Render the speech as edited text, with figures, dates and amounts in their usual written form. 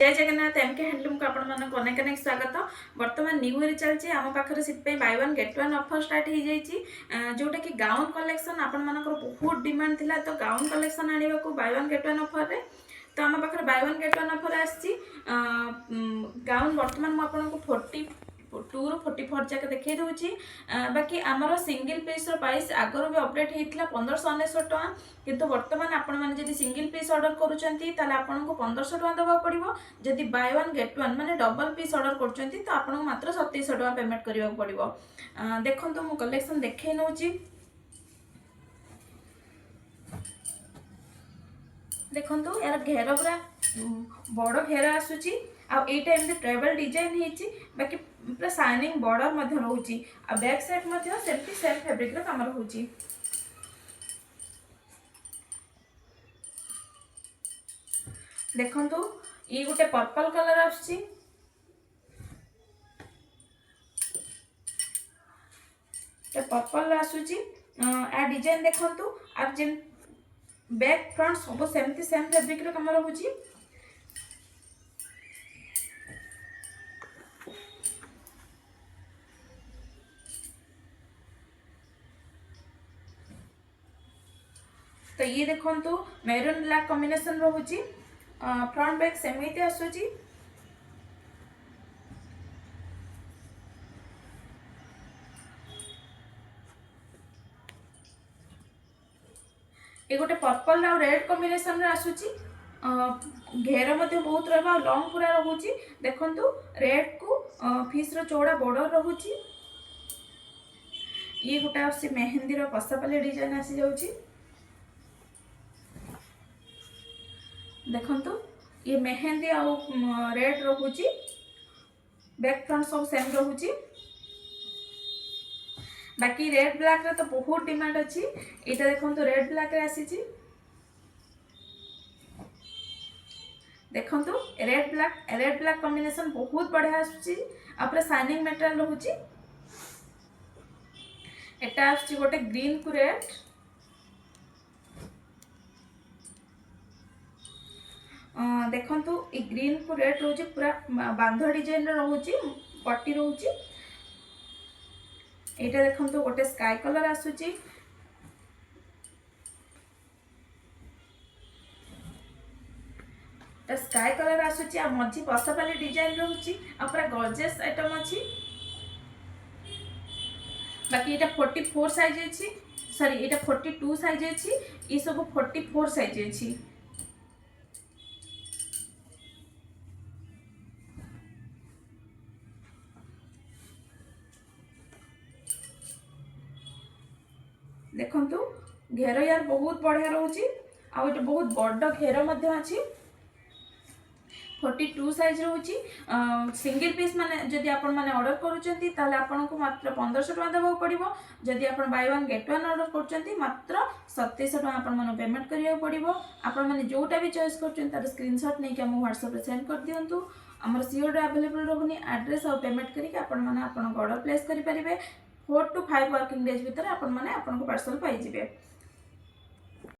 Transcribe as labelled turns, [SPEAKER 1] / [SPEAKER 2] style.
[SPEAKER 1] जय Jagannath MK handloom को आपण मानक अनेक अनेक स्वागत। बर्तमान न्यू ईयर चलती आम पाखे से bye one get one offer start हो जाए जोटा कि गाउन कलेक्शन आपण मानकर बहुत डिमांड थिला। तो गाउन कलेक्शन आने को bye one get one offer रे तो आम पाखे bye one get one offer आसी गाउन बर्तमान मुझे 42 ରୁ 44 जाके देखिए दूची। बाकी आमर सिंगल पीस प्राइस आगर भी अपडेट होता 1599 टका किंतु वर्तमान आपण मैंने जब सिंगल पीस ऑर्डर करुँच आपको 1500 टका देवा पड़ो। जदि बाय वन गेट वन माने डबल पीस ऑर्डर कर तो आपको मात्र 2700 टका पेमेंट करने पड़ो। देखो मु कलेक्शन देखे नौ देखो यार घेर पूरा बड़ घेर आसूची आईटा एमती ट्रेवल डिजाइन होती बाकी पूरा शाइनिंग बॉर्डर रोची आ बैक साइड सेमती सेम फैब्रिक काम रोची। देखो ये गोटे पर्पल कलर आसूची पर्पल आसूची आ डिजाइन देखो आ जे बैक फ्रंट सब सेमती सेम फैब्रिक काम रोची। तो ये देखो मेरून ब्लैक कॉम्बिनेशन रोची फ्रंट बैक सेमती आसूची। ये गोटे पर्पल आ रेड कॉम्बिनेशन आसूची घेर बहुत रहा लंग पूरा रोची। देखो रेड को फिश चौड़ा बॉर्डर रोची। ये गोटे आसी मेहंदी पसापाली डिजाइन आसी जाउची। देखो ये मेहंदी आ रेड रोची बैक फ्रंट सब सेम रोची। बाकी रेड ब्लैक रे तो बहुत डिमांड अच्छी। यहाँ देखो रेड ब्लैक रे आसी देखो रेड ब्लैक कॉम्बिनेशन बहुत बढ़िया आसूची आपरे शाइनिंग मटेरियल रोची। एटा आछी गोटे ग्रीन को रेड देखो ये ग्रीन को रेड रोची पूरा बांध डिजाइन रोची पट्टी रोची। यहाँ देखो गोटे स्काई कलर आसूची स्काई कलर आसूची आ मझी पसापाली डिजाइन रोची आ पूरा गॉर्जियस आइटम अच्छी। बाकी ये 44 साइज अच्छी सॉरी ये 42 साइज अच्छी ये सब 44 साइज अच्छी। देखो घेर यार बहुत बढ़िया रोची आ बहुत बड़ घेर अच्छी 42 साइज रोची। सिंगल पीस माने जदि आपण माने ऑर्डर करूचंती ताले आपण को मात्र 1500 टका देबो पड़िबो। जदि आपण buy one get one order करूचंती मात्र 2700 टका आपण माने पेमेंट करिया पड़िबो। आपण माने जोटा भी चॉइस करूचंती तार स्क्रीनशॉट नै के हम WhatsApp रे सेंड कर दियंतु। हमर सीओडी अवेलेबल रहउनी एड्रेस और पेमेंट करी के आपण माने आपण ऑर्डर प्लेस करि परिबे। 4 to 5 वर्किंग डेज भीतर आपण माने आपण को पार्सल पाई जिवे।